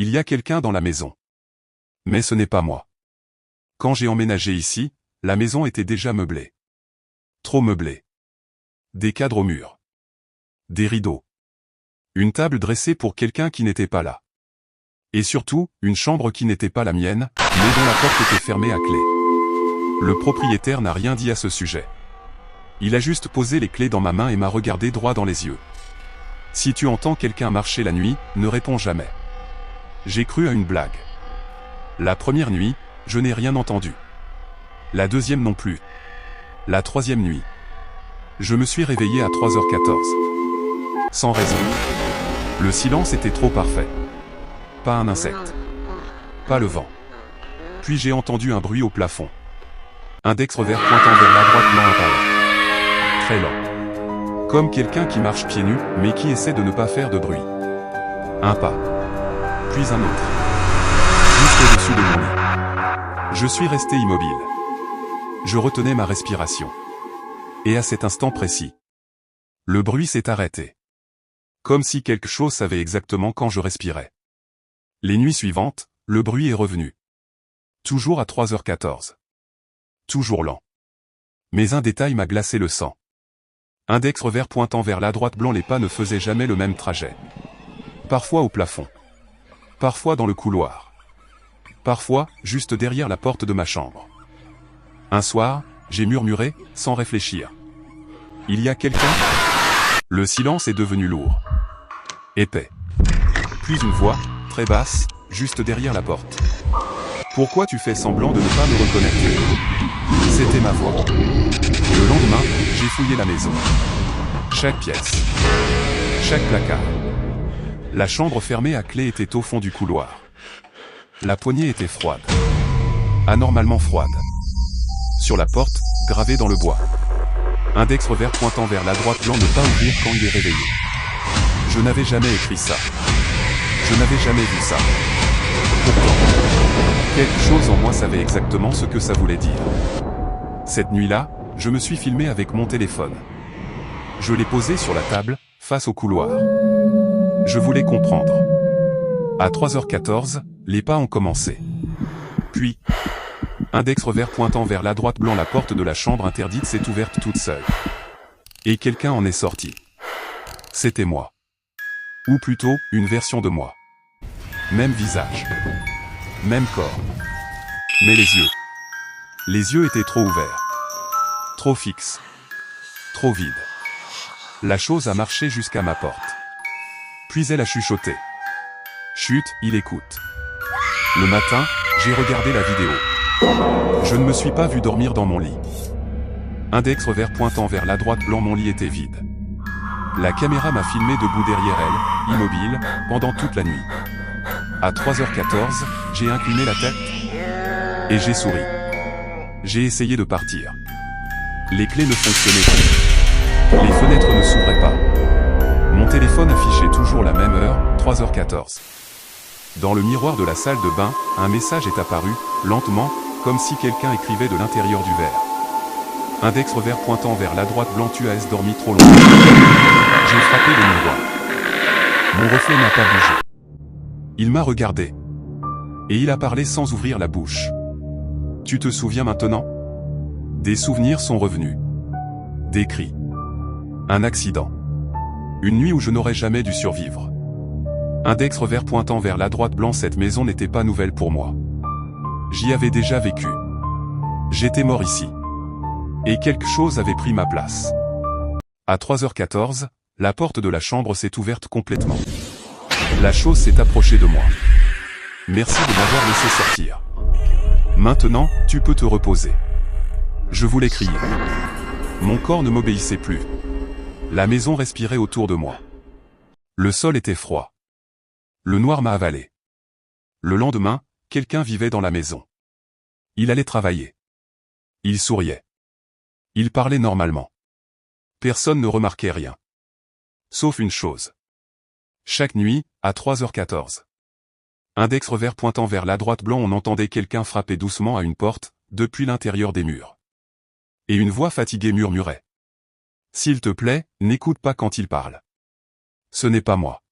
Il y a quelqu'un dans la maison. Mais ce n'est pas moi. Quand j'ai emménagé ici, la maison était déjà meublée. Trop meublée. Des cadres au mur. Des rideaux. Une table dressée pour quelqu'un qui n'était pas là. Et surtout, une chambre qui n'était pas la mienne, mais dont la porte était fermée à clé. Le propriétaire n'a rien dit à ce sujet. Il a juste posé les clés dans ma main et m'a regardé droit dans les yeux. Si tu entends quelqu'un marcher la nuit, ne réponds jamais. J'ai cru à une blague. La première nuit, je n'ai rien entendu. La deuxième non plus. La troisième nuit. Je me suis réveillé à 3h14. Sans raison. Le silence était trop parfait. Pas un insecte. Pas le vent. Puis j'ai entendu un bruit au plafond. Index revers pointant vers la droite lent à pas. Très lent. Comme quelqu'un qui marche pieds nus, mais qui essaie de ne pas faire de bruit. Un pas. Puis un autre. Juste au-dessus de mon lit. Je suis resté immobile. Je retenais ma respiration. Et à cet instant précis, le bruit s'est arrêté. Comme si quelque chose savait exactement quand je respirais. Les nuits suivantes, le bruit est revenu. Toujours à 3h14. Toujours lent. Mais un détail m'a glacé le sang. Index revers pointant vers la droite blanc, les pas ne faisaient jamais le même trajet. Parfois au plafond. Parfois dans le couloir. Parfois, juste derrière la porte de ma chambre. Un soir, j'ai murmuré, sans réfléchir. Il y a quelqu'un ? Le silence est devenu lourd. Épais. Puis une voix, très basse, juste derrière la porte. Pourquoi tu fais semblant de ne pas me reconnaître ? C'était ma voix. Le lendemain, j'ai fouillé la maison. Chaque pièce. Chaque placard. La chambre fermée à clé était au fond du couloir. La poignée était froide. Anormalement froide. Sur la porte, gravée dans le bois. Index revers pointant vers la droite blanc, ne pas ouvrir quand il est réveillé. Je n'avais jamais écrit ça. Je n'avais jamais vu ça. Pourtant, quelque chose en moi savait exactement ce que ça voulait dire. Cette nuit-là, je me suis filmé avec mon téléphone. Je l'ai posé sur la table, face au couloir. Je voulais comprendre. À 3h14, les pas ont commencé. Puis, index revers pointant vers la droite blanc, la porte de la chambre interdite s'est ouverte toute seule. Et quelqu'un en est sorti. C'était moi. Ou plutôt, une version de moi. Même visage. Même corps. Mais les yeux. Les yeux étaient trop ouverts. Trop fixes. Trop vides. La chose a marché jusqu'à ma porte. Puis elle a chuchoté. Chut, il écoute. Le matin, j'ai regardé la vidéo. Je ne me suis pas vu dormir dans mon lit. Index revers pointant vers la droite blanc, mon lit était vide. La caméra m'a filmé debout derrière elle, immobile, pendant toute la nuit. À 3h14, j'ai incliné la tête. Et j'ai souri. J'ai essayé de partir. Les clés ne fonctionnaient plus. Les fenêtres ne s'ouvraient pas. Mon téléphone affichait toujours la même heure, 3h14. Dans le miroir de la salle de bain, un message est apparu, lentement, comme si quelqu'un écrivait de l'intérieur du verre. Index revers pointant vers la droite blanc, tu as dormi trop longtemps. J'ai frappé le miroir. Mon reflet n'a pas bougé. Il m'a regardé. Et il a parlé sans ouvrir la bouche. Tu te souviens maintenant ? Des souvenirs sont revenus. Des cris. Un accident. Une nuit où je n'aurais jamais dû survivre. Index revers pointant vers la droite blanc, cette maison n'était pas nouvelle pour moi. J'y avais déjà vécu. J'étais mort ici. Et quelque chose avait pris ma place. À 3h14, la porte de la chambre s'est ouverte complètement. La chose s'est approchée de moi. Merci de m'avoir laissé sortir. Maintenant, tu peux te reposer. Je voulais crier. Mon corps ne m'obéissait plus. La maison respirait autour de moi. Le sol était froid. Le noir m'a avalé. Le lendemain, quelqu'un vivait dans la maison. Il allait travailler. Il souriait. Il parlait normalement. Personne ne remarquait rien. Sauf une chose. Chaque nuit, à 3h14. Index revers pointant vers la droite blanc, on entendait quelqu'un frapper doucement à une porte, depuis l'intérieur des murs. Et une voix fatiguée murmurait. S'il te plaît, n'écoute pas quand il parle. Ce n'est pas moi.